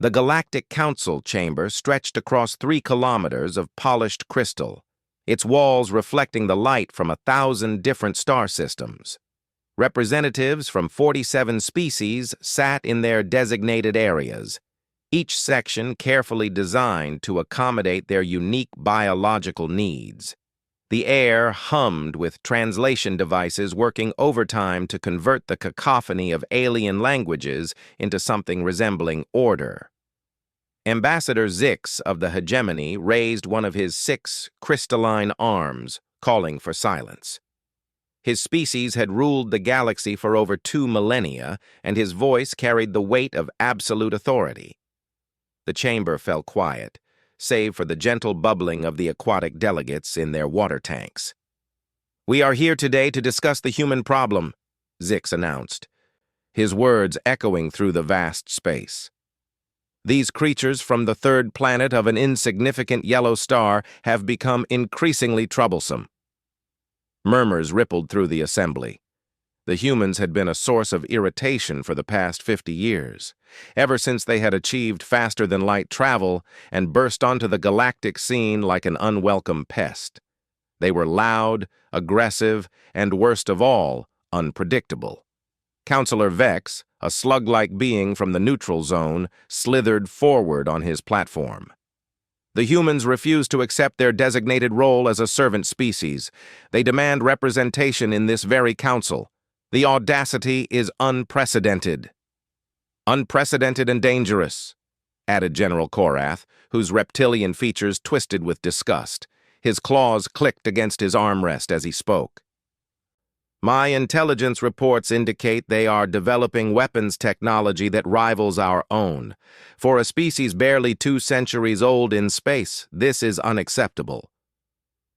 The Galactic Council chamber stretched across 3 kilometers of polished crystal, its walls reflecting the light from 1,000 different star systems. Representatives from 47 species sat in their designated areas, each section carefully designed to accommodate their unique biological needs. The air hummed with translation devices working overtime to convert the cacophony of alien languages into something resembling order. Ambassador Zix of the Hegemony raised one of his 6 crystalline arms, calling for silence. His species had ruled the galaxy for over 2 millennia, and his voice carried the weight of absolute authority. The chamber fell quiet, save for the gentle bubbling of the aquatic delegates in their water tanks. "We are here today to discuss the human problem," Zix announced, his words echoing through the vast space. "These creatures from the 3rd planet of an insignificant yellow star have become increasingly troublesome." Murmurs rippled through the assembly. The humans had been a source of irritation for the past 50 years, ever since they had achieved faster-than-light travel and burst onto the galactic scene like an unwelcome pest. They were loud, aggressive, and worst of all, unpredictable. Counselor Vex, a slug-like being from the neutral zone, slithered forward on his platform. "The humans refuse to accept their designated role as a servant species. They demand representation in this very council. The audacity is unprecedented." "Unprecedented and dangerous," added General Korath, whose reptilian features twisted with disgust. His claws clicked against his armrest as he spoke. "My intelligence reports indicate they are developing weapons technology that rivals our own. For a species barely 2 centuries old in space, this is unacceptable."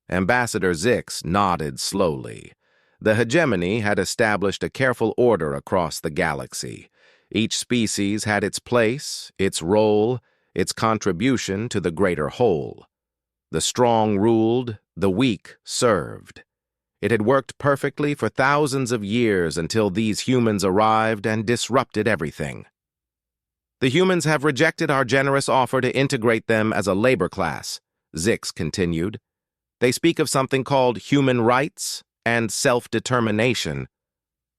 Ambassador Zix nodded slowly. The Hegemony had established a careful order across the galaxy. Each species had its place, its role, its contribution to the greater whole. The strong ruled, the weak served. It had worked perfectly for thousands of years until these humans arrived and disrupted everything. "The humans have rejected our generous offer to integrate them as a labor class," Zix continued. "They speak of something called human rights and self-determination.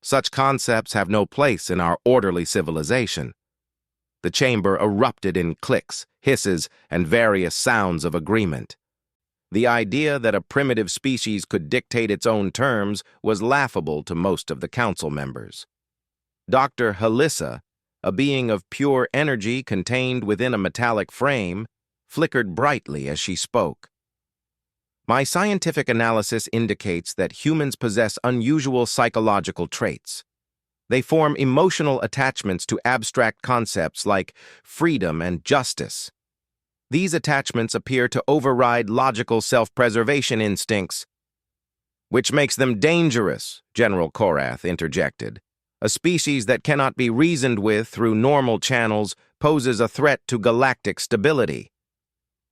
Such concepts have no place in our orderly civilization." The chamber erupted in clicks, hisses, and various sounds of agreement. The idea that a primitive species could dictate its own terms was laughable to most of the council members. Dr. Halissa, a being of pure energy contained within a metallic frame, flickered brightly as she spoke. "My scientific analysis indicates that humans possess unusual psychological traits. They form emotional attachments to abstract concepts like freedom and justice. These attachments appear to override logical self-preservation instincts." "Which makes them dangerous," General Korath interjected. "A species that cannot be reasoned with through normal channels poses a threat to galactic stability."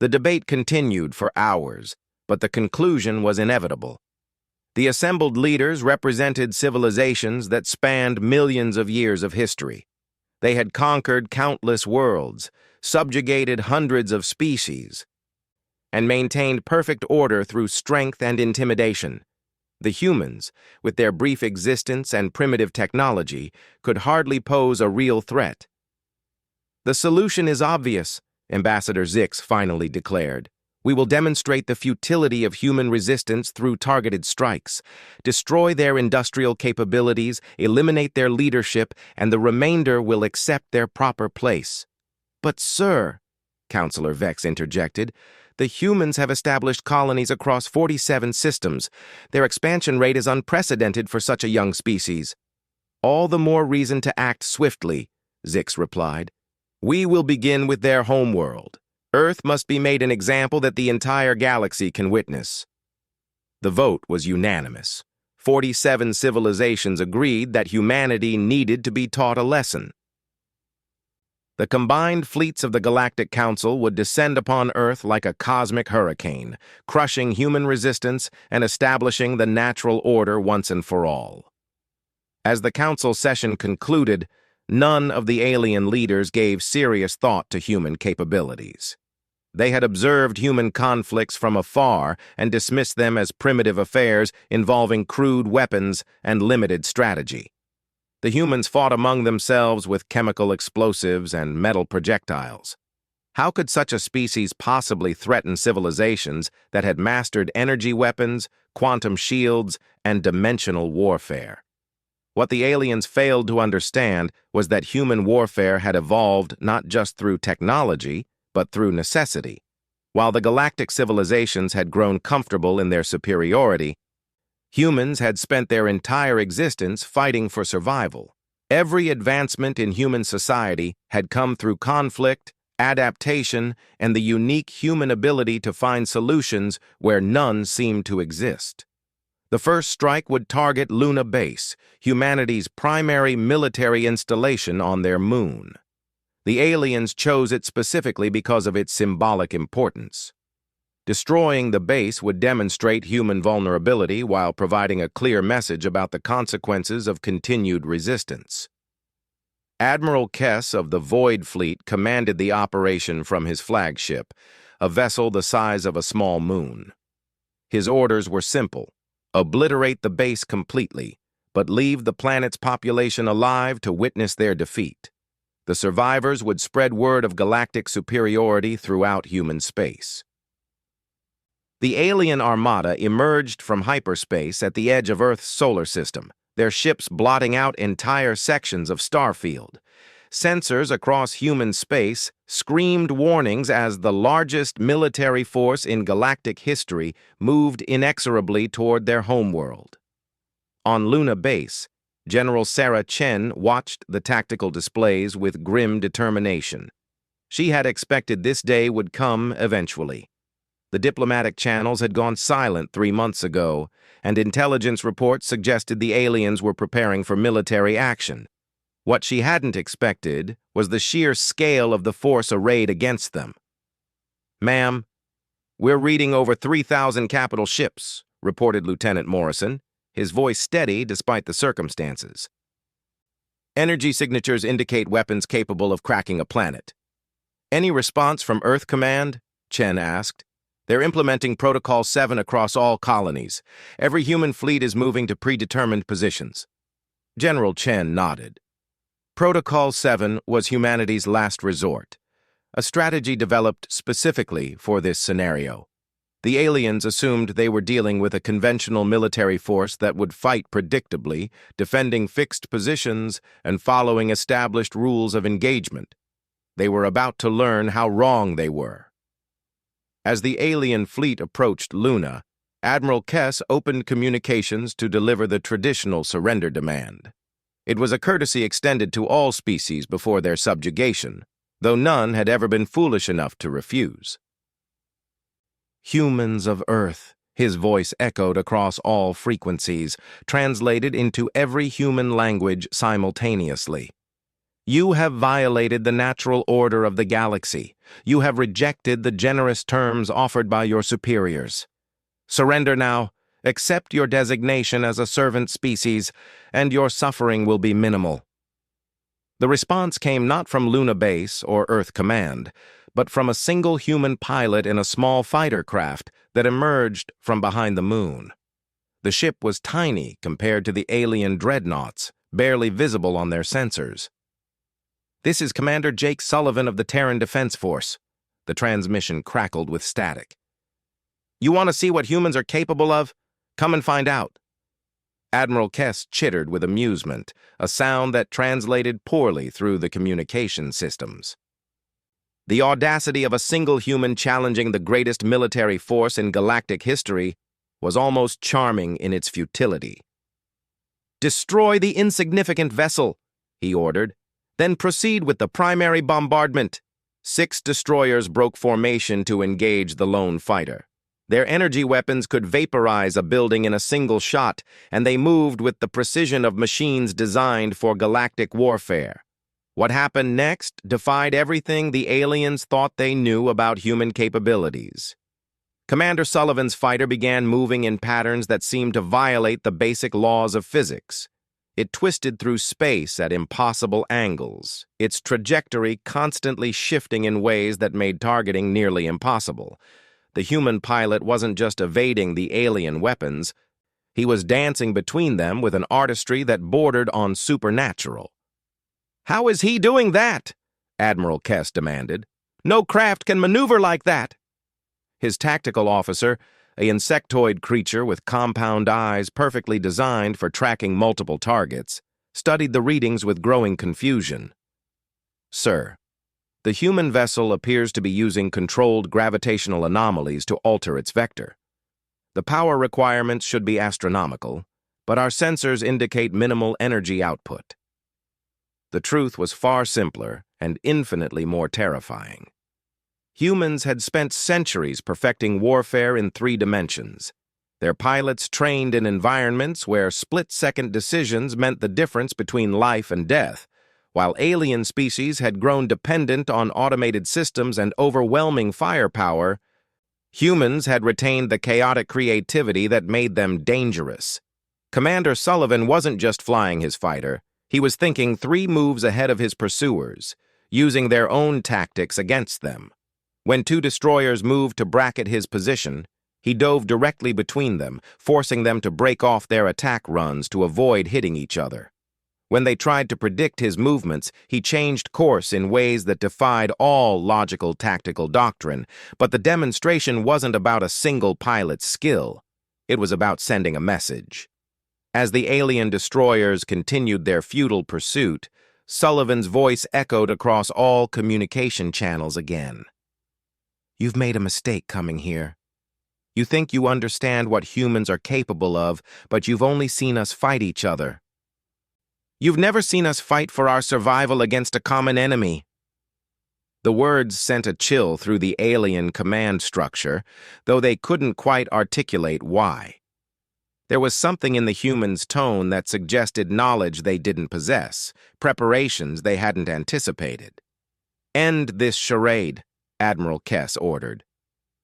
The debate continued for hours, but the conclusion was inevitable. The assembled leaders represented civilizations that spanned millions of years of history. They had conquered countless worlds, subjugated hundreds of species, and maintained perfect order through strength and intimidation. The humans, with their brief existence and primitive technology, could hardly pose a real threat. "The solution is obvious," Ambassador Zix finally declared. "We will demonstrate the futility of human resistance through targeted strikes, destroy their industrial capabilities, eliminate their leadership, and the remainder will accept their proper place." "But, sir," Counselor Vex interjected, "the humans have established colonies across 47 systems. Their expansion rate is unprecedented for such a young species." "All the more reason to act swiftly," Zix replied. "We will begin with their homeworld. Earth must be made an example that the entire galaxy can witness." The vote was unanimous. 47 civilizations agreed that humanity needed to be taught a lesson. The combined fleets of the Galactic Council would descend upon Earth like a cosmic hurricane, crushing human resistance and establishing the natural order once and for all. As the council session concluded, None of the alien leaders gave serious thought to human capabilities. They had observed human conflicts from afar and dismissed them as primitive affairs involving crude weapons and limited strategy. The humans fought among themselves with chemical explosives and metal projectiles. How could such a species possibly threaten civilizations that had mastered energy weapons, quantum shields, and dimensional warfare? What the aliens failed to understand was that human warfare had evolved not just through technology, but through necessity. While the galactic civilizations had grown comfortable in their superiority, humans had spent their entire existence fighting for survival. Every advancement in human society had come through conflict, adaptation, and the unique human ability to find solutions where none seemed to exist. The first strike would target Luna Base, humanity's primary military installation on their moon. The aliens chose it specifically because of its symbolic importance. Destroying the base would demonstrate human vulnerability while providing a clear message about the consequences of continued resistance. Admiral Kess of the Void Fleet commanded the operation from his flagship, a vessel the size of a small moon. His orders were simple: obliterate the base completely, but leave the planet's population alive to witness their defeat. The survivors would spread word of galactic superiority throughout human space. The alien armada emerged from hyperspace at the edge of Earth's solar system, their ships blotting out entire sections of starfield. Sensors across human space screamed warnings as the largest military force in galactic history moved inexorably toward their homeworld. On Luna Base, General Sarah Chen watched the tactical displays with grim determination. She had expected this day would come eventually. The diplomatic channels had gone silent 3 months ago, and intelligence reports suggested the aliens were preparing for military action. What she hadn't expected was the sheer scale of the force arrayed against them. "Ma'am, we're reading over 3,000 capital ships," reported Lieutenant Morrison, his voice steady despite the circumstances. "Energy signatures indicate weapons capable of cracking a planet." "Any response from Earth Command?" Chen asked. "They're implementing Protocol 7 across all colonies. Every human fleet is moving to predetermined positions." General Chen nodded. Protocol 7 was humanity's last resort, a strategy developed specifically for this scenario. The aliens assumed they were dealing with a conventional military force that would fight predictably, defending fixed positions and following established rules of engagement. They were about to learn how wrong they were. As the alien fleet approached Luna, Admiral Kess opened communications to deliver the traditional surrender demand. It was a courtesy extended to all species before their subjugation, though none had ever been foolish enough to refuse. "Humans of Earth," his voice echoed across all frequencies, translated into every human language simultaneously. "You have violated the natural order of the galaxy. You have rejected the generous terms offered by your superiors. Surrender now, accept your designation as a servant species, and your suffering will be minimal." The response came not from Luna Base or Earth Command, but from a single human pilot in a small fighter craft that emerged from behind the moon. The ship was tiny compared to the alien dreadnoughts, barely visible on their sensors. "This is Commander Jake Sullivan of the Terran Defense Force." The transmission crackled with static. "You want to see what humans are capable of? Come and find out." Admiral Kess chittered with amusement, a sound that translated poorly through the communication systems. The audacity of a single human challenging the greatest military force in galactic history was almost charming in its futility. "Destroy the insignificant vessel," he ordered. "Then proceed with the primary bombardment." 6 destroyers broke formation to engage the lone fighter. Their energy weapons could vaporize a building in a single shot, and they moved with the precision of machines designed for galactic warfare. What happened next defied everything the aliens thought they knew about human capabilities. Commander Sullivan's fighter began moving in patterns that seemed to violate the basic laws of physics. It twisted through space at impossible angles, its trajectory constantly shifting in ways that made targeting nearly impossible. The human pilot wasn't just evading the alien weapons, he was dancing between them with an artistry that bordered on supernatural. "How is he doing that?" Admiral Kess demanded. "No craft can maneuver like that." His tactical officer, an insectoid creature with compound eyes perfectly designed for tracking multiple targets, studied the readings with growing confusion. "Sir, the human vessel appears to be using controlled gravitational anomalies to alter its vector. The power requirements should be astronomical, but our sensors indicate minimal energy output." The truth was far simpler and infinitely more terrifying. Humans had spent centuries perfecting warfare in 3 dimensions. Their pilots trained in environments where split-second decisions meant the difference between life and death, while alien species had grown dependent on automated systems and overwhelming firepower. Humans had retained the chaotic creativity that made them dangerous. Commander Sullivan wasn't just flying his fighter, he was thinking 3 moves ahead of his pursuers, using their own tactics against them. When 2 destroyers moved to bracket his position, he dove directly between them, forcing them to break off their attack runs to avoid hitting each other. When they tried to predict his movements, he changed course in ways that defied all logical tactical doctrine, but the demonstration wasn't about a single pilot's skill. It was about sending a message. As the alien destroyers continued their futile pursuit, Sullivan's voice echoed across all communication channels again. "You've made a mistake coming here. You think you understand what humans are capable of, but you've only seen us fight each other. You've never seen us fight for our survival against a common enemy." The words sent a chill through the alien command structure, though they couldn't quite articulate why. There was something in the humans' tone that suggested knowledge they didn't possess, preparations they hadn't anticipated. "End this charade," Admiral Kess ordered.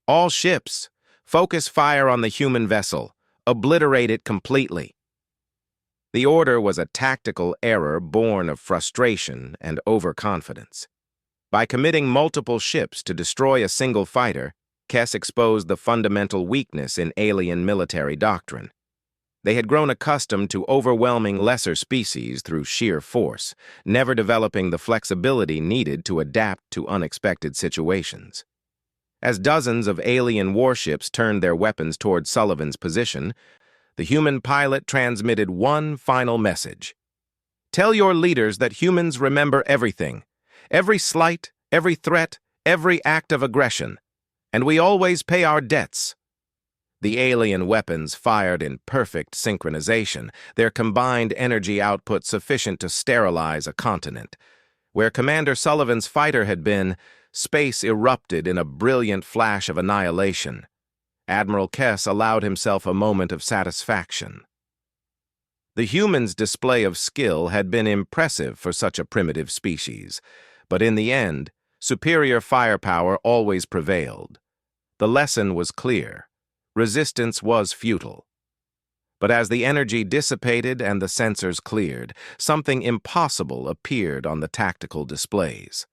"All ships, focus fire on the human vessel. Obliterate it completely." The order was a tactical error born of frustration and overconfidence. By committing multiple ships to destroy a single fighter, Kess exposed the fundamental weakness in alien military doctrine. They had grown accustomed to overwhelming lesser species through sheer force, never developing the flexibility needed to adapt to unexpected situations. As dozens of alien warships turned their weapons toward Sullivan's position, the human pilot transmitted one final message. "Tell your leaders that humans remember everything, every slight, every threat, every act of aggression, and we always pay our debts." The alien weapons fired in perfect synchronization, their combined energy output sufficient to sterilize a continent. Where Commander Sullivan's fighter had been, space erupted in a brilliant flash of annihilation. Admiral Kess allowed himself a moment of satisfaction. The humans' display of skill had been impressive for such a primitive species, but in the end, superior firepower always prevailed. The lesson was clear. Resistance was futile. But as the energy dissipated and the sensors cleared, something impossible appeared on the tactical displays.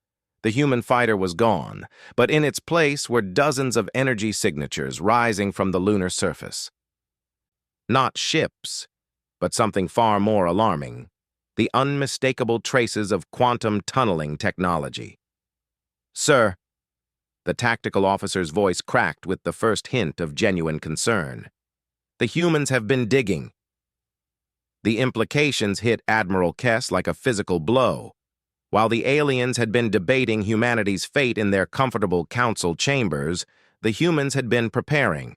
The human fighter was gone, but in its place were dozens of energy signatures rising from the lunar surface. Not ships, but something far more alarming, the unmistakable traces of quantum tunneling technology. "Sir," the tactical officer's voice cracked with the first hint of genuine concern. "The humans have been digging." The implications hit Admiral Kess like a physical blow. While the aliens had been debating humanity's fate in their comfortable council chambers, the humans had been preparing.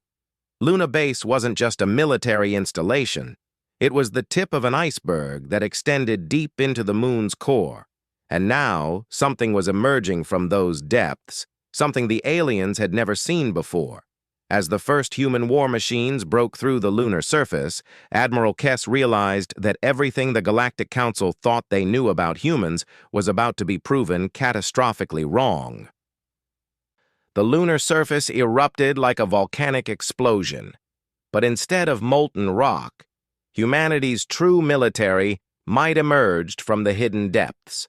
Luna Base wasn't just a military installation. It was the tip of an iceberg that extended deep into the moon's core. And now, something was emerging from those depths, something the aliens had never seen before. As the first human war machines broke through the lunar surface, Admiral Kess realized that everything the Galactic Council thought they knew about humans was about to be proven catastrophically wrong. The lunar surface erupted like a volcanic explosion. But instead of molten rock, humanity's true military might emerge from the hidden depths.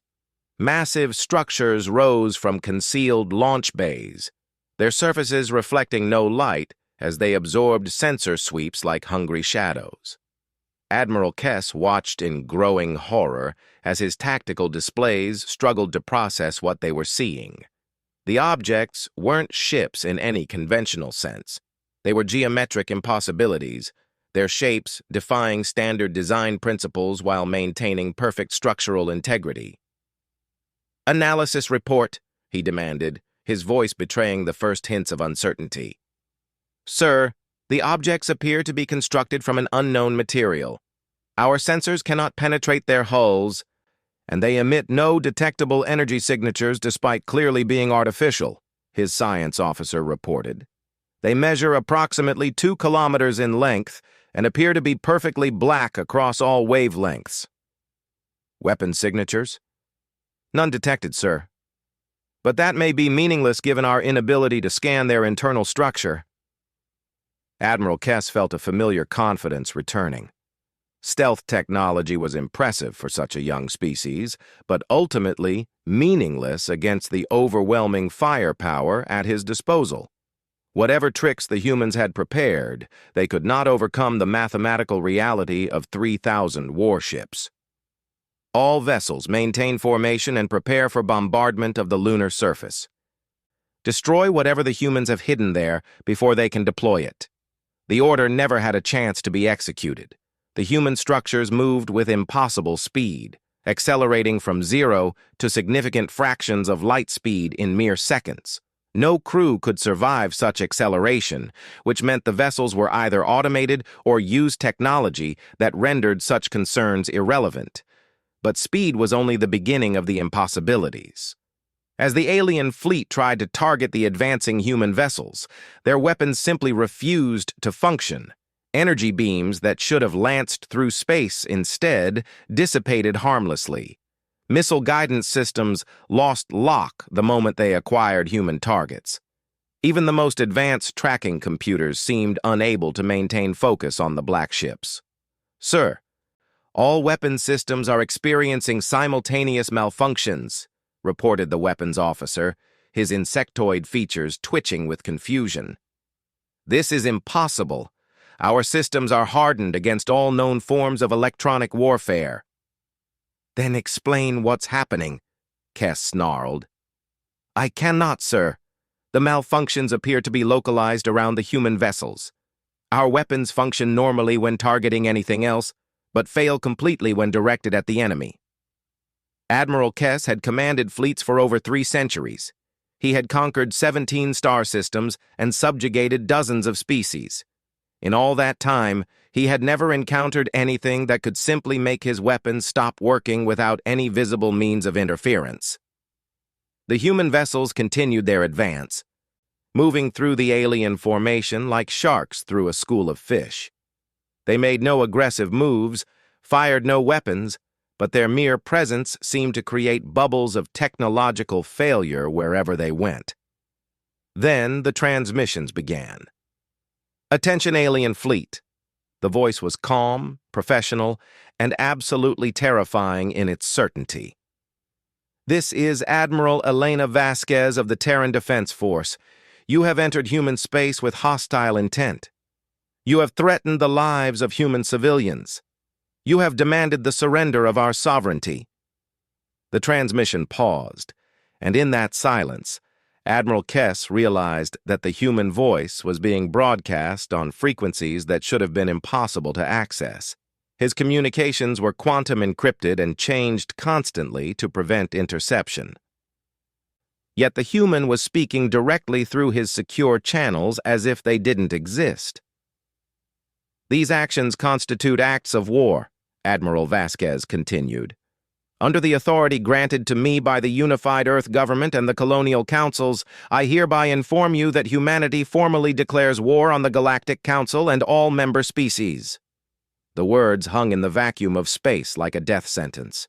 Massive structures rose from concealed launch bays, their surfaces reflecting no light as they absorbed sensor sweeps like hungry shadows. Admiral Kess watched in growing horror as his tactical displays struggled to process what they were seeing. The objects weren't ships in any conventional sense. They were geometric impossibilities, their shapes defying standard design principles while maintaining perfect structural integrity. "Analysis report," he demanded, his voice betraying the first hints of uncertainty. "Sir, the objects appear to be constructed from an unknown material. Our sensors cannot penetrate their hulls, and they emit no detectable energy signatures despite clearly being artificial," his science officer reported. "They measure approximately 2 kilometers in length and appear to be perfectly black across all wavelengths." "Weapon signatures?" "None detected, sir. But that may be meaningless given our inability to scan their internal structure." Admiral Kess felt a familiar confidence returning. Stealth technology was impressive for such a young species, but ultimately meaningless against the overwhelming firepower at his disposal. Whatever tricks the humans had prepared, they could not overcome the mathematical reality of 3,000 warships. "All vessels maintain formation and prepare for bombardment of the lunar surface. Destroy whatever the humans have hidden there before they can deploy it." The order never had a chance to be executed. The human structures moved with impossible speed, accelerating from 0 to significant fractions of light speed in mere seconds. No crew could survive such acceleration, which meant the vessels were either automated or used technology that rendered such concerns irrelevant. But speed was only the beginning of the impossibilities. As the alien fleet tried to target the advancing human vessels, their weapons simply refused to function. Energy beams that should have lanced through space instead dissipated harmlessly. Missile guidance systems lost lock the moment they acquired human targets. Even the most advanced tracking computers seemed unable to maintain focus on the black ships. "Sir, all weapon systems are experiencing simultaneous malfunctions," reported the weapons officer, his insectoid features twitching with confusion. "This is impossible. Our systems are hardened against all known forms of electronic warfare." "Then explain what's happening," Kess snarled. "I cannot, sir. The malfunctions appear to be localized around the human vessels. Our weapons function normally when targeting anything else, but fail completely when directed at the enemy." Admiral Kess had commanded fleets for over 3 centuries. He had conquered 17 star systems and subjugated dozens of species. In all that time, he had never encountered anything that could simply make his weapons stop working without any visible means of interference. The human vessels continued their advance, moving through the alien formation like sharks through a school of fish. They made no aggressive moves, fired no weapons, but their mere presence seemed to create bubbles of technological failure wherever they went. Then the transmissions began. "Attention, alien fleet." The voice was calm, professional, and absolutely terrifying in its certainty. "This is Admiral Elena Vasquez of the Terran Defense Force. You have entered human space with hostile intent. You have threatened the lives of human civilians. You have demanded the surrender of our sovereignty." The transmission paused, and in that silence, Admiral Kess realized that the human voice was being broadcast on frequencies that should have been impossible to access. His communications were quantum encrypted and changed constantly to prevent interception. Yet the human was speaking directly through his secure channels as if they didn't exist. "These actions constitute acts of war," Admiral Vasquez continued. "Under the authority granted to me by the Unified Earth Government and the Colonial Councils, I hereby inform you that humanity formally declares war on the Galactic Council and all member species." The words hung in the vacuum of space like a death sentence.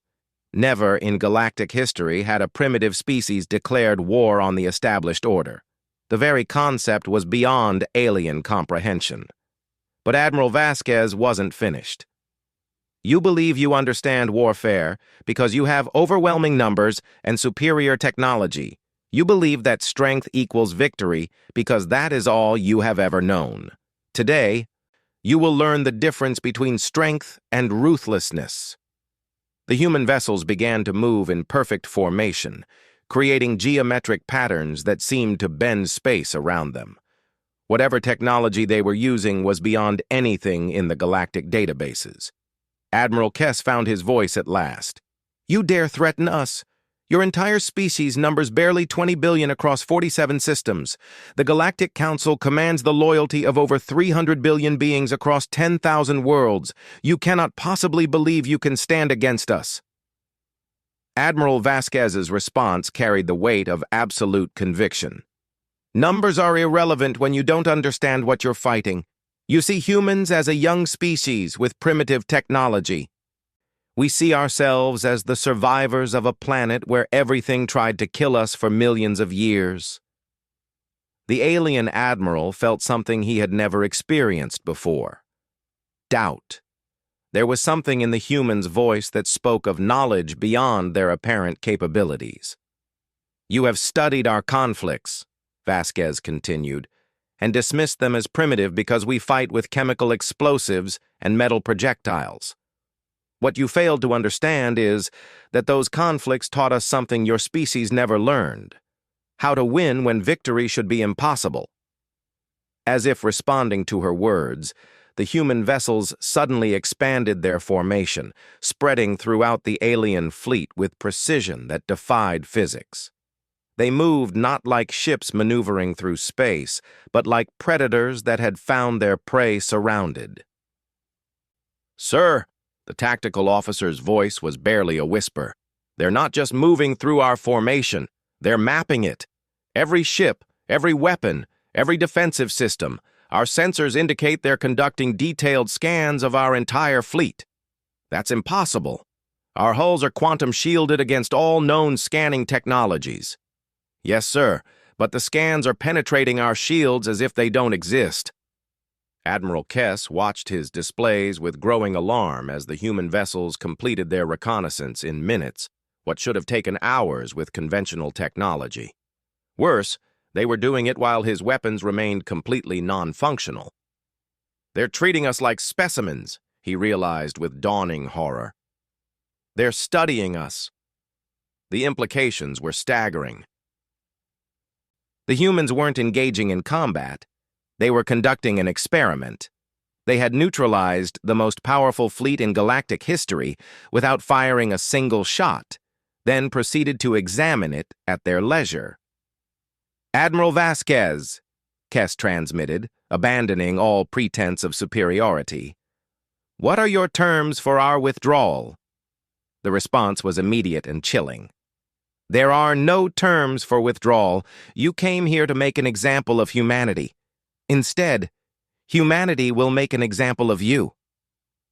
Never in galactic history had a primitive species declared war on the established order. The very concept was beyond alien comprehension. But Admiral Vasquez wasn't finished. You believe you understand warfare because you have overwhelming numbers and superior technology. You believe that strength equals victory because that is all you have ever known. Today, you will learn the difference between strength and ruthlessness. The human vessels began to move in perfect formation, creating geometric patterns that seemed to bend space around them. Whatever technology they were using was beyond anything in the galactic databases. Admiral Kess found his voice at last. You dare threaten us? Your entire species numbers barely 20 billion across 47 systems. The Galactic Council commands the loyalty of over 300 billion beings across 10,000 worlds. You cannot possibly believe you can stand against us. Admiral Vasquez's response carried the weight of absolute conviction. Numbers are irrelevant when you don't understand what you're fighting. You see humans as a young species with primitive technology. We see ourselves as the survivors of a planet where everything tried to kill us for millions of years. The alien admiral felt something he had never experienced before. Doubt. There was something in the human's voice that spoke of knowledge beyond their apparent capabilities. You have studied our conflicts, Vasquez continued, and dismissed them as primitive because we fight with chemical explosives and metal projectiles. What you failed to understand is that those conflicts taught us something your species never learned: how to win when victory should be impossible. As if responding to her words, the human vessels suddenly expanded their formation, spreading throughout the alien fleet with precision that defied physics. They moved not like ships maneuvering through space, but like predators that had found their prey surrounded. Sir, the tactical officer's voice was barely a whisper. They're not just moving through our formation, they're mapping it. Every ship, every weapon, every defensive system, our sensors indicate they're conducting detailed scans of our entire fleet. That's impossible. Our hulls are quantum shielded against all known scanning technologies. Yes, sir, but the scans are penetrating our shields as if they don't exist. Admiral Kess watched his displays with growing alarm as the human vessels completed their reconnaissance in minutes, what should have taken hours with conventional technology. Worse, they were doing it while his weapons remained completely non-functional. They're treating us like specimens, he realized with dawning horror. They're studying us. The implications were staggering. The humans weren't engaging in combat. They were conducting an experiment. They had neutralized the most powerful fleet in galactic history without firing a single shot, then proceeded to examine it at their leisure. Admiral Vasquez, Kess transmitted, abandoning all pretense of superiority. What are your terms for our withdrawal? The response was immediate and chilling. There are no terms for withdrawal. You came here to make an example of humanity. Instead, humanity will make an example of you.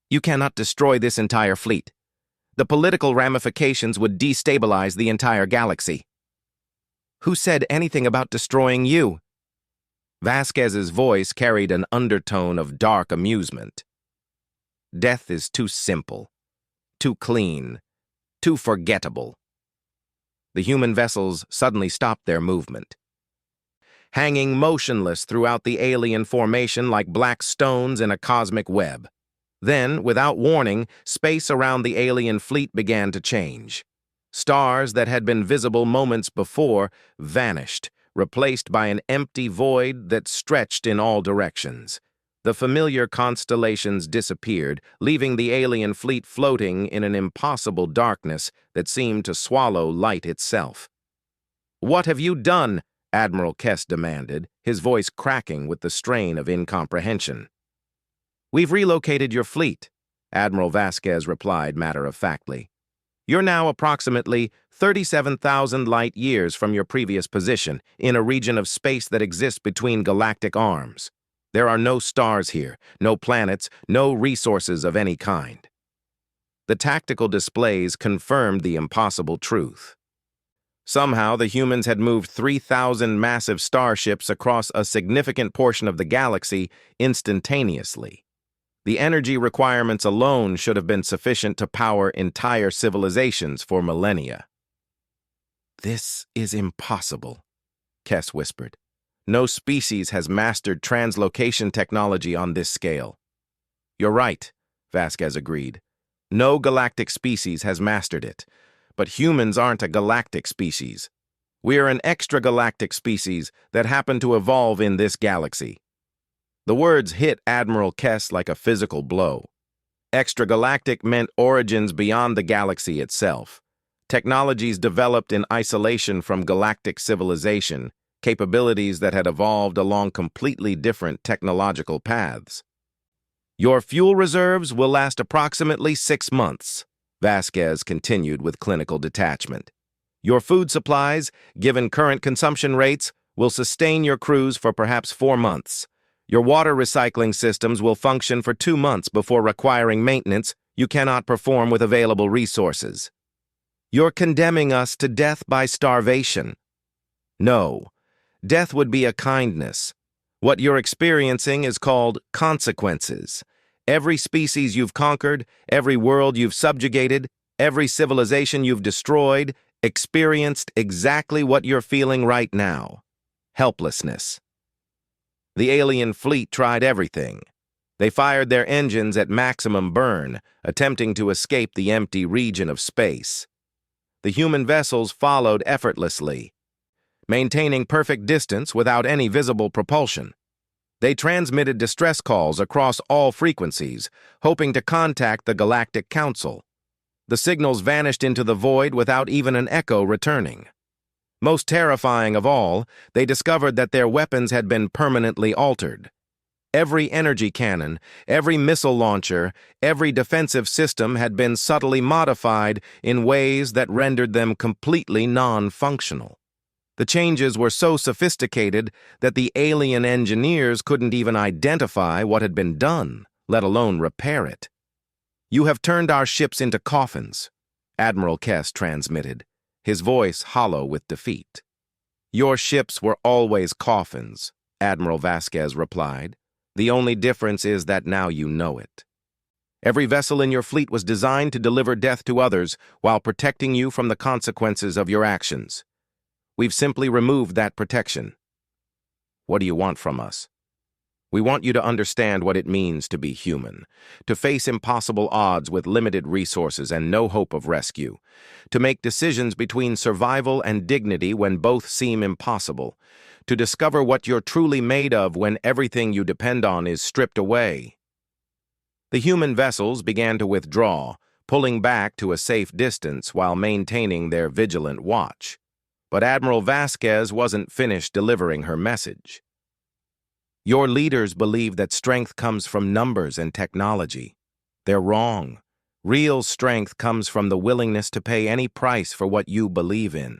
You cannot destroy this entire fleet. The political ramifications would destabilize the entire galaxy. Who said anything about destroying you? Vasquez's voice carried an undertone of dark amusement. Death is too simple, too clean, too forgettable. The human vessels suddenly stopped their movement, hanging motionless throughout the alien formation like black stones in a cosmic web. Then, without warning, space around the alien fleet began to change. Stars that had been visible moments before vanished, replaced by an empty void that stretched in all directions. The familiar constellations disappeared, leaving the alien fleet floating in an impossible darkness that seemed to swallow light itself. "What have you done?" Admiral Kess demanded, his voice cracking with the strain of incomprehension. "We've relocated your fleet," Admiral Vasquez replied matter-of-factly. "You're now approximately 37,000 light years from your previous position, in a region of space that exists between galactic arms. There are no stars here, no planets, no resources of any kind." The tactical displays confirmed the impossible truth. Somehow, the humans had moved 3,000 massive starships across a significant portion of the galaxy instantaneously. The energy requirements alone should have been sufficient to power entire civilizations for millennia. "This is impossible," Kess whispered. "No species has mastered translocation technology on this scale." "You're right," Vasquez agreed. "No galactic species has mastered it. But humans aren't a galactic species. We're an extragalactic species that happen to evolve in this galaxy." The words hit Admiral Kess like a physical blow. Extragalactic meant origins beyond the galaxy itself. Technologies developed in isolation from galactic civilization, capabilities that had evolved along completely different technological paths. "Your fuel reserves will last approximately 6 months, Vasquez continued with clinical detachment. "Your food supplies, given current consumption rates, will sustain your crews for perhaps 4 months. Your water recycling systems will function for 2 months before requiring maintenance you cannot perform with available resources. You're condemning us to death by starvation." "No. Death would be a kindness. What you're experiencing is called consequences. Every species you've conquered, every world you've subjugated, every civilization you've destroyed, experienced exactly what you're feeling right now: helplessness." The alien fleet tried everything. They fired their engines at maximum burn, attempting to escape the empty region of space. The human vessels followed effortlessly, maintaining perfect distance without any visible propulsion. They transmitted distress calls across all frequencies, hoping to contact the Galactic Council. The signals vanished into the void without even an echo returning. Most terrifying of all, they discovered that their weapons had been permanently altered. Every energy cannon, every missile launcher, every defensive system had been subtly modified in ways that rendered them completely non-functional. The changes were so sophisticated that the alien engineers couldn't even identify what had been done, let alone repair it. "You have turned our ships into coffins," Admiral Kess transmitted, his voice hollow with defeat. "Your ships were always coffins," Admiral Vasquez replied. "The only difference is that now you know it. Every vessel in your fleet was designed to deliver death to others while protecting you from the consequences of your actions. We've simply removed that protection. What do you want from us? We want you to understand what it means to be human, to face impossible odds with limited resources and no hope of rescue, to make decisions between survival and dignity when both seem impossible, to discover what you're truly made of when everything you depend on is stripped away." The human vessels began to withdraw, pulling back to a safe distance while maintaining their vigilant watch. But Admiral Vasquez wasn't finished delivering her message. "Your leaders believe that strength comes from numbers and technology. They're wrong. Real strength comes from the willingness to pay any price for what you believe in.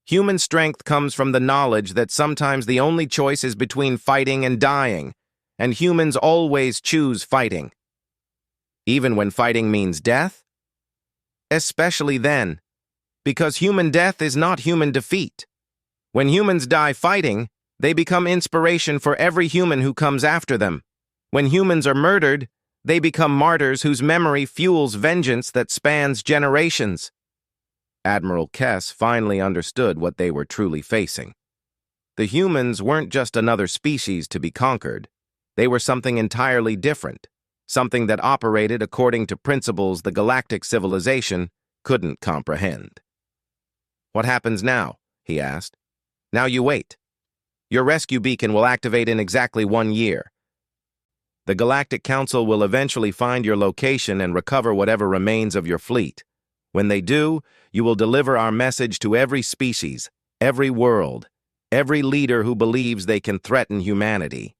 Human strength comes from the knowledge that sometimes the only choice is between fighting and dying, and humans always choose fighting. Even when fighting means death? Especially then, because human death is not human defeat. When humans die fighting, they become inspiration for every human who comes after them. When humans are murdered, they become martyrs whose memory fuels vengeance that spans generations." Admiral Kess finally understood what they were truly facing. The humans weren't just another species to be conquered. They were something entirely different, something that operated according to principles the galactic civilization couldn't comprehend. "What happens now?" he asked. "Now you wait. Your rescue beacon will activate in exactly 1 year. The Galactic Council will eventually find your location and recover whatever remains of your fleet. When they do, you will deliver our message to every species, every world, every leader who believes they can threaten humanity."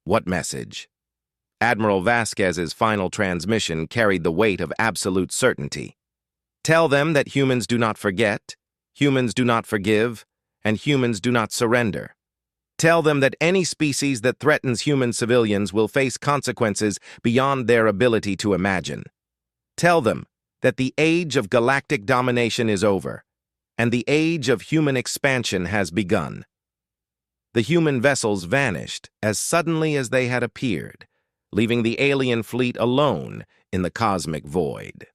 What message? Admiral Vasquez's final transmission carried the weight of absolute certainty. "Tell them that humans do not forget, humans do not forgive, and humans do not surrender. Tell them that any species that threatens human civilians will face consequences beyond their ability to imagine. Tell them that the age of galactic domination is over, and the age of human expansion has begun." The human vessels vanished as suddenly as they had appeared, leaving the alien fleet alone in the cosmic void.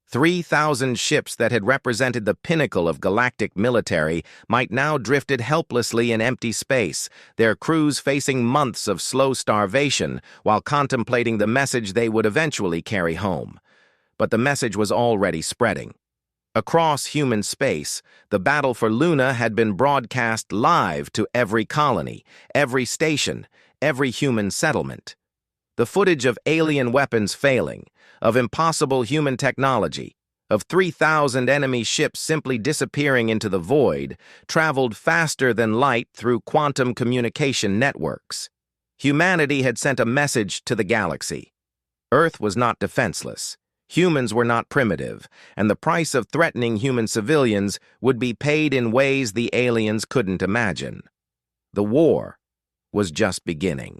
3,000 ships that had represented the pinnacle of galactic military might now drifted helplessly in empty space, their crews facing months of slow starvation while contemplating the message they would eventually carry home. But the message was already spreading. Across human space, the battle for Luna had been broadcast live to every colony, every station, every human settlement. The footage of alien weapons failing, of impossible human technology, of 3,000 enemy ships simply disappearing into the void, traveled faster than light through quantum communication networks. Humanity had sent a message to the galaxy. Earth was not defenseless. Humans were not primitive, and the price of threatening human civilians would be paid in ways the aliens couldn't imagine. The war was just beginning.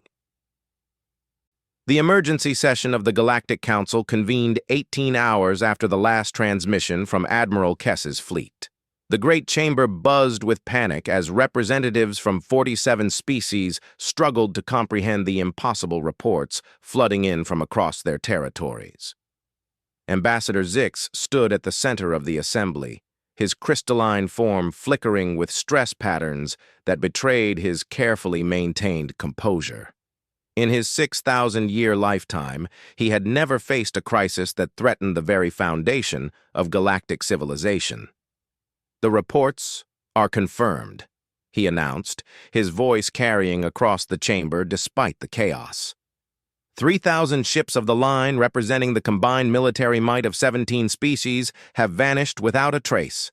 The emergency session of the Galactic Council convened 18 hours after the last transmission from Admiral Kess's fleet. The Great Chamber buzzed with panic as representatives from 47 species struggled to comprehend the impossible reports flooding in from across their territories. Ambassador Zix stood at the center of the assembly, his crystalline form flickering with stress patterns that betrayed his carefully maintained composure. In his 6,000-year lifetime, he had never faced a crisis that threatened the very foundation of galactic civilization. "The reports are confirmed," he announced, his voice carrying across the chamber despite the chaos. 3,000 ships of the line, representing the combined military might of 17 species, have vanished without a trace.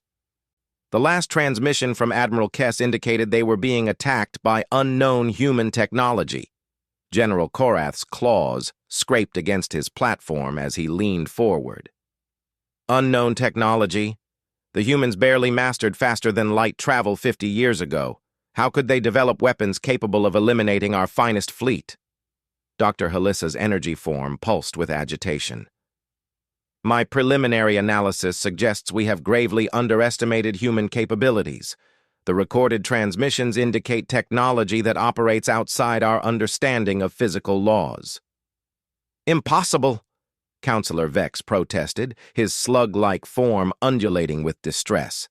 The last transmission from Admiral Kess indicated they were being attacked by unknown human technology. General Korath's claws scraped against his platform as he leaned forward. Unknown technology? The humans barely mastered faster-than-light travel 50 years ago. How could they develop weapons capable of eliminating our finest fleet? Dr. Halissa's energy form pulsed with agitation. "My preliminary analysis suggests we have gravely underestimated human capabilities. The recorded transmissions indicate technology that operates outside our understanding of physical laws." "Impossible!" Counselor Vex protested, his slug-like form undulating with distress.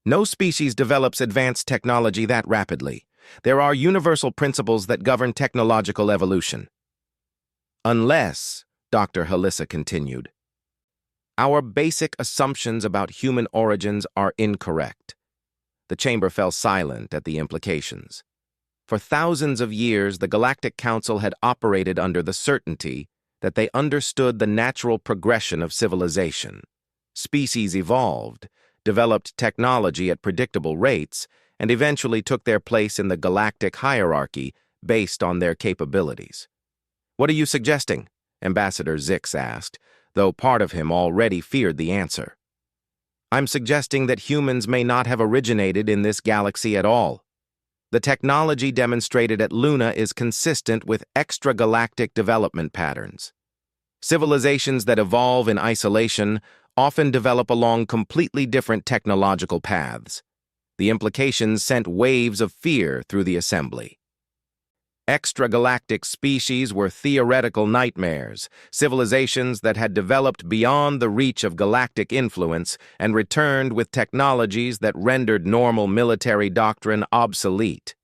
"No species develops advanced technology that rapidly. There are universal principles that govern technological evolution." "Unless," Dr. Halissa continued, "our basic assumptions about human origins are incorrect." The chamber fell silent at the implications. For thousands of years, the Galactic Council had operated under the certainty that they understood the natural progression of civilization. Species evolved, developed technology at predictable rates, and eventually took their place in the galactic hierarchy based on their capabilities. "What are you suggesting?" Ambassador Zix asked, though part of him already feared the answer. "I'm suggesting that humans may not have originated in this galaxy at all. The technology demonstrated at Luna is consistent with extragalactic development patterns. Civilizations that evolve in isolation often develop along completely different technological paths." The implications sent waves of fear through the assembly. Extragalactic species were theoretical nightmares, civilizations that had developed beyond the reach of galactic influence and returned with technologies that rendered normal military doctrine obsolete.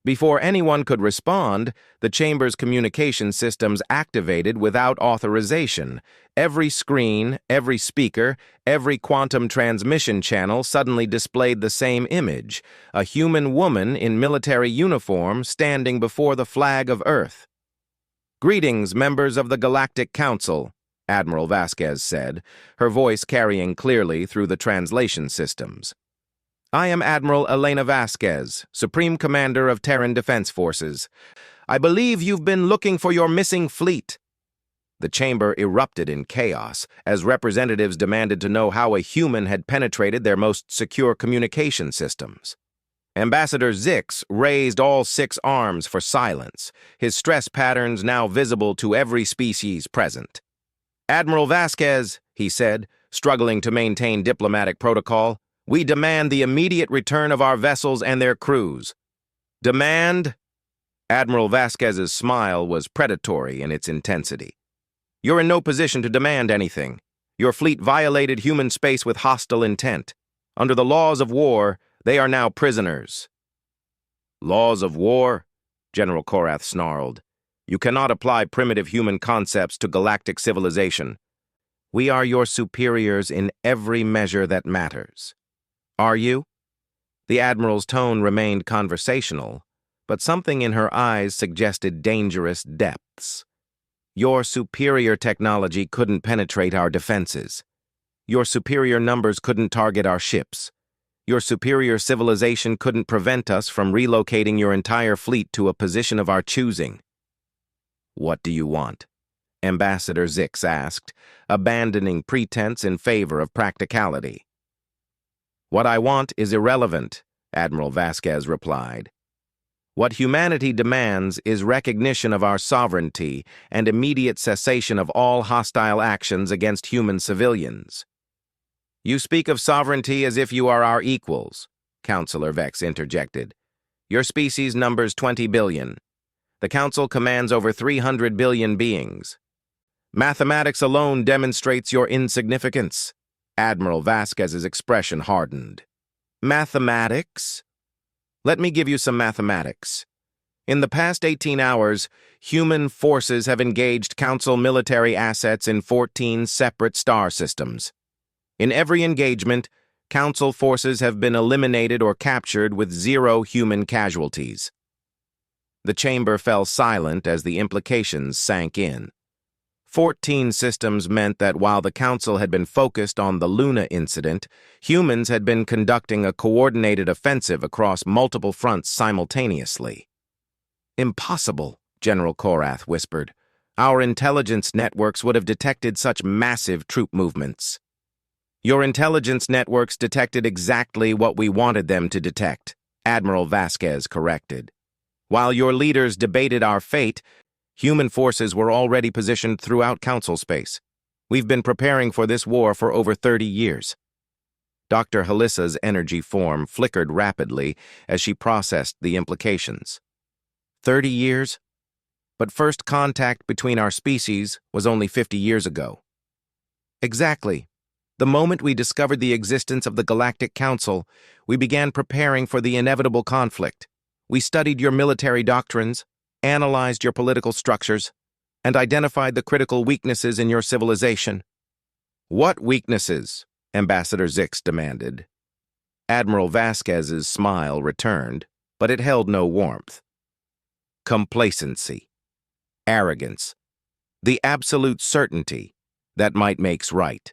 Before anyone could respond, the chamber's communication systems activated without authorization. Every screen, every speaker, every quantum transmission channel suddenly displayed the same image: a human woman in military uniform standing before the flag of Earth. "Greetings, members of the Galactic Council," Admiral Vasquez said, her voice carrying clearly through the translation systems. "I am Admiral Elena Vasquez, Supreme Commander of Terran Defense Forces. I believe you've been looking for your missing fleet." The chamber erupted in chaos as representatives demanded to know how a human had penetrated their most secure communication systems. Ambassador Zix raised all 6 arms for silence, his stress patterns now visible to every species present. "Admiral Vasquez," he said, struggling to maintain diplomatic protocol, "we demand the immediate return of our vessels and their crews." "Demand?" Admiral Vasquez's smile was predatory in its intensity. "You're in no position to demand anything. Your fleet violated human space with hostile intent. Under the laws of war, they are now prisoners." "Laws of war?" General Korath snarled. "You cannot apply primitive human concepts to galactic civilization. We are your superiors in every measure that matters." "Are you?" The Admiral's tone remained conversational, but something in her eyes suggested dangerous depths. "Your superior technology couldn't penetrate our defenses. Your superior numbers couldn't target our ships. Your superior civilization couldn't prevent us from relocating your entire fleet to a position of our choosing." "What do you want?" Ambassador Zix asked, abandoning pretense in favor of practicality. "What I want is irrelevant," Admiral Vasquez replied. "What humanity demands is recognition of our sovereignty and immediate cessation of all hostile actions against human civilians." "You speak of sovereignty as if you are our equals," Counselor Vex interjected. "Your species numbers 20 billion. The Council commands over 300 billion beings. Mathematics alone demonstrates your insignificance." Admiral Vasquez's expression hardened. "Mathematics? Let me give you some mathematics. In the past 18 hours, human forces have engaged Council military assets in 14 separate star systems. In every engagement, Council forces have been eliminated or captured with 0 human casualties." The chamber fell silent as the implications sank in. 14 systems meant that while the Council had been focused on the Luna incident, humans had been conducting a coordinated offensive across multiple fronts simultaneously. "Impossible," General Korath whispered. "Our intelligence networks would have detected such massive troop movements." "Your intelligence networks detected exactly what we wanted them to detect," Admiral Vasquez corrected. "While your leaders debated our fate, human forces were already positioned throughout Council space. We've been preparing for this war for over 30 years. Dr. Halissa's energy form flickered rapidly as she processed the implications. 30 years? But first contact between our species was only 50 years ago. Exactly. The moment we discovered the existence of the Galactic Council, we began preparing for the inevitable conflict. We studied your military doctrines, analyzed your political structures, and identified the critical weaknesses in your civilization." "What weaknesses?" Ambassador Zix demanded. Admiral Vasquez's smile returned, but it held no warmth. "Complacency, arrogance, the absolute certainty that might makes right.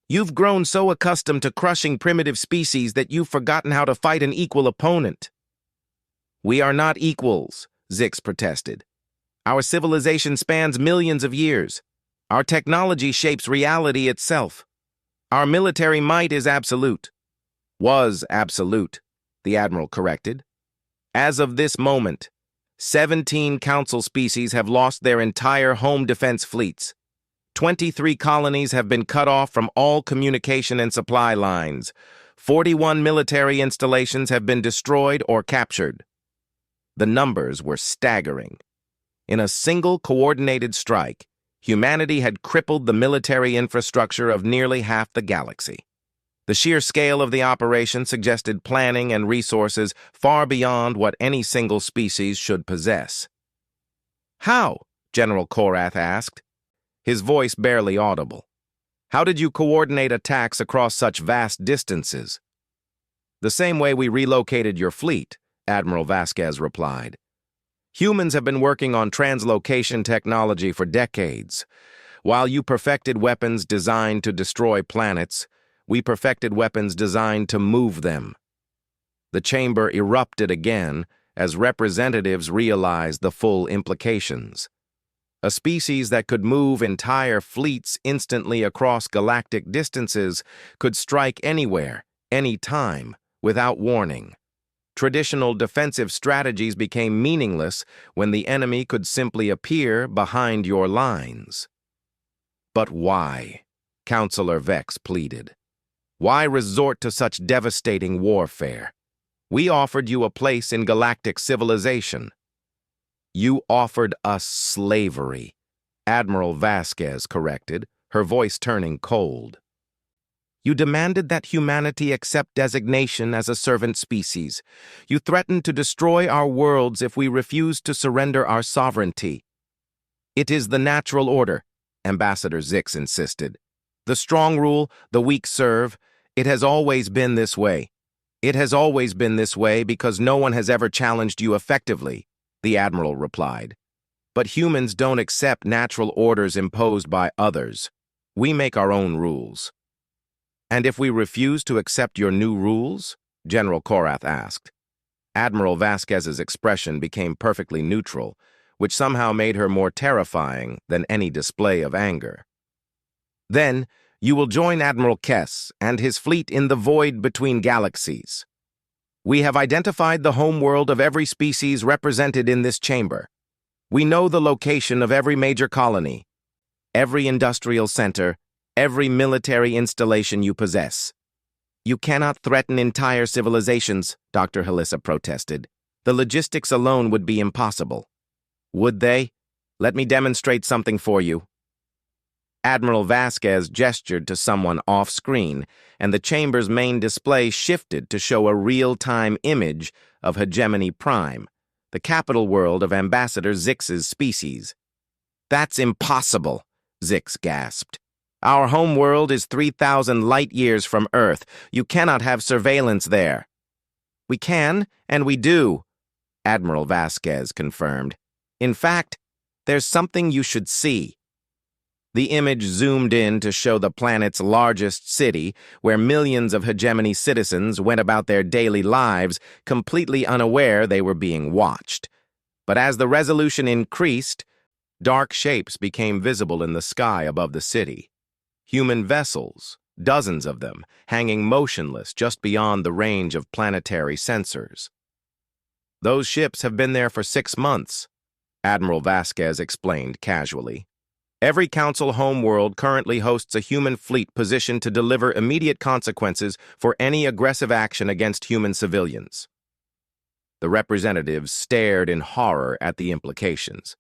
You've grown so accustomed to crushing primitive species that you've forgotten how to fight an equal opponent." "We are not equals," Zix protested. "Our civilization spans millions of years. Our technology shapes reality itself. Our military might is absolute." "Was absolute," the Admiral corrected. "As of this moment, 17 Council species have lost their entire home defense fleets. 23 colonies have been cut off from all communication and supply lines. 41 military installations have been destroyed or captured." The numbers were staggering. In a single coordinated strike, humanity had crippled the military infrastructure of nearly half the galaxy. The sheer scale of the operation suggested planning and resources far beyond what any single species should possess. "How?" General Korath asked, his voice barely audible. "How did you coordinate attacks across such vast distances?" "The same way we relocated your fleet," Admiral Vasquez replied. "Humans have been working on translocation technology for decades. While you perfected weapons designed to destroy planets, we perfected weapons designed to move them." The chamber erupted again as representatives realized the full implications. A species that could move entire fleets instantly across galactic distances could strike anywhere, anytime, without warning. Traditional defensive strategies became meaningless when the enemy could simply appear behind your lines. "But why?" Counselor Vex pleaded. "Why resort to such devastating warfare? We offered you a place in galactic civilization. You offered us slavery, Admiral Vasquez corrected, her voice turning cold. You demanded that humanity accept designation as a servant species. You threatened to destroy our worlds if we refused to surrender our sovereignty. It is the natural order, Ambassador Zix insisted. The strong rule, the weak serve. It has always been this way. It has always been this way because no one has ever challenged you effectively, the Admiral replied. But humans don't accept natural orders imposed by others. We make our own rules. And if we refuse to accept your new rules? General Korath asked. Admiral Vasquez's expression became perfectly neutral, which somehow made her more terrifying than any display of anger. Then, you will join Admiral Kess and his fleet in the void between galaxies. We have identified the homeworld of every species represented in this chamber. We know the location of every major colony, every industrial center, every military installation you possess. You cannot threaten entire civilizations, Dr. Halissa protested. The logistics alone would be impossible. Would they? Let me demonstrate something for you. Admiral Vasquez gestured to someone off-screen, and the chamber's main display shifted to show a real-time image of Hegemony Prime, the capital world of Ambassador Zix's species. That's impossible, Zix gasped. Our homeworld is 3,000 light-years from Earth. You cannot have surveillance there. We can, and we do, Admiral Vasquez confirmed. In fact, there's something you should see. The image zoomed in to show the planet's largest city, where millions of Hegemony citizens went about their daily lives completely unaware they were being watched. But as the resolution increased, dark shapes became visible in the sky above the city. Human vessels, dozens of them, hanging motionless just beyond the range of planetary sensors. Those ships have been there for 6 months, Admiral Vasquez explained casually. Every Council homeworld currently hosts a human fleet positioned to deliver immediate consequences for any aggressive action against human civilians. The representatives stared in horror at the implications.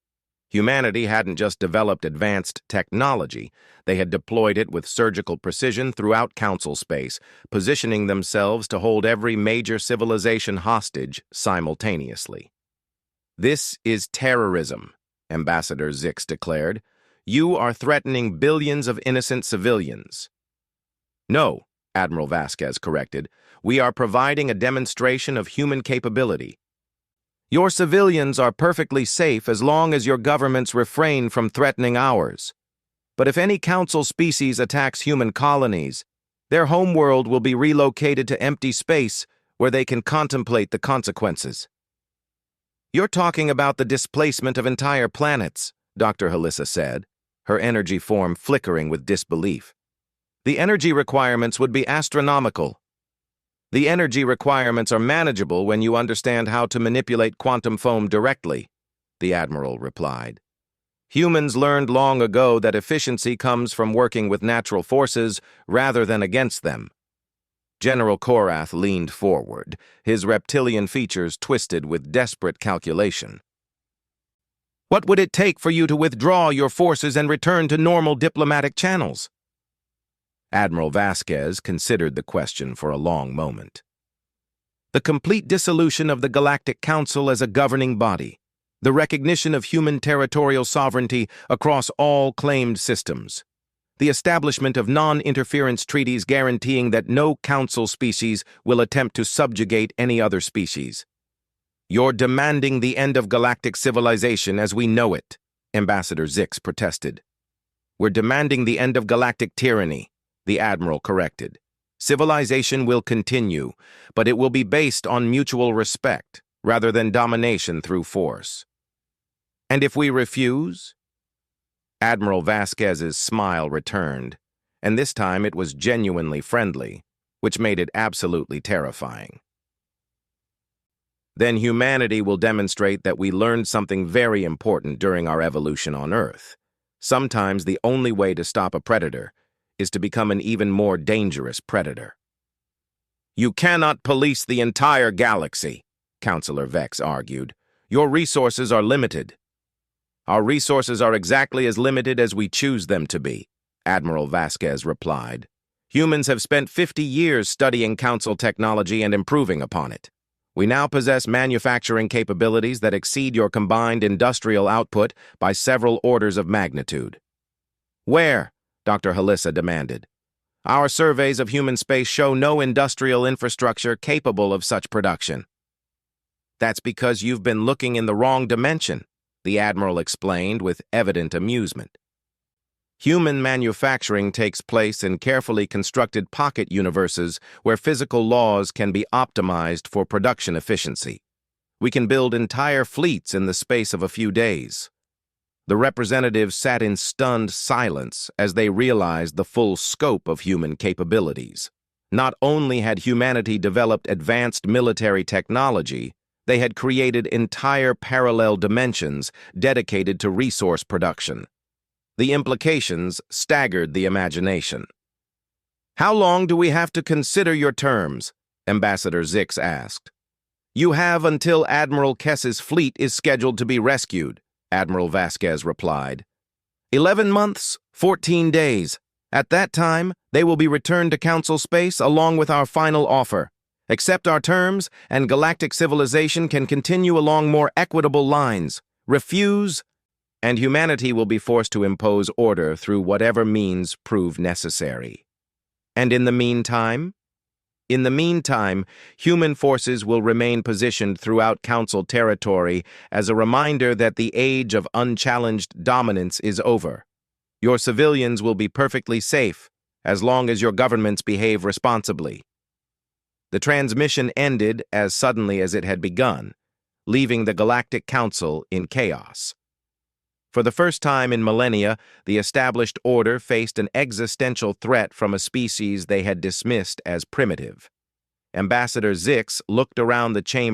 Humanity hadn't just developed advanced technology, they had deployed it with surgical precision throughout Council space, positioning themselves to hold every major civilization hostage simultaneously. This is terrorism, Ambassador Zix declared. You are threatening billions of innocent civilians. No, Admiral Vasquez corrected. We are providing a demonstration of human capability. Your civilians are perfectly safe as long as your governments refrain from threatening ours. But if any Council species attacks human colonies, their homeworld will be relocated to empty space where they can contemplate the consequences. You're talking about the displacement of entire planets, Dr. Halissa said, her energy form flickering with disbelief. The energy requirements would be astronomical. The energy requirements are manageable when you understand how to manipulate quantum foam directly, the Admiral replied. Humans learned long ago that efficiency comes from working with natural forces rather than against them. General Korath leaned forward, his reptilian features twisted with desperate calculation. What would it take for you to withdraw your forces and return to normal diplomatic channels? Admiral Vasquez considered the question for a long moment. The complete dissolution of the Galactic Council as a governing body, the recognition of human territorial sovereignty across all claimed systems, the establishment of non-interference treaties guaranteeing that no Council species will attempt to subjugate any other species. You're demanding the end of galactic civilization as we know it, Ambassador Zix protested. We're demanding the end of galactic tyranny, the Admiral corrected. Civilization will continue, but it will be based on mutual respect rather than domination through force. And if we refuse? Admiral Vasquez's smile returned, and this time it was genuinely friendly, which made it absolutely terrifying. Then humanity will demonstrate that we learned something very important during our evolution on Earth. Sometimes the only way to stop a predator is to become an even more dangerous predator. You cannot police the entire galaxy, Counselor Vex argued. Your resources are limited. Our resources are exactly as limited as we choose them to be, Admiral Vasquez replied. Humans have spent 50 years studying council technology and improving upon it. We now possess manufacturing capabilities that exceed your combined industrial output by several orders of magnitude. Where? Dr. Halissa demanded. Our surveys of human space show no industrial infrastructure capable of such production. That's because you've been looking in the wrong dimension, the Admiral explained with evident amusement. Human manufacturing takes place in carefully constructed pocket universes where physical laws can be optimized for production efficiency. We can build entire fleets in the space of a few days. The representatives sat in stunned silence as they realized the full scope of human capabilities. Not only had humanity developed advanced military technology, they had created entire parallel dimensions dedicated to resource production. The implications staggered the imagination. How long do we have to consider your terms? Ambassador Zix asked. You have until Admiral Kess's fleet is scheduled to be rescued, Admiral Vasquez replied. 11 months, 14 days. At that time, they will be returned to Council space along with our final offer. Accept our terms, and galactic civilization can continue along more equitable lines. Refuse, and humanity will be forced to impose order through whatever means prove necessary. And in the meantime? In the meantime, human forces will remain positioned throughout Council territory as a reminder that the age of unchallenged dominance is over. Your civilians will be perfectly safe as long as your governments behave responsibly. The transmission ended as suddenly as it had begun, leaving the Galactic Council in chaos. For the first time in millennia, the established order faced an existential threat from a species they had dismissed as primitive. Ambassador Zix looked around the chamber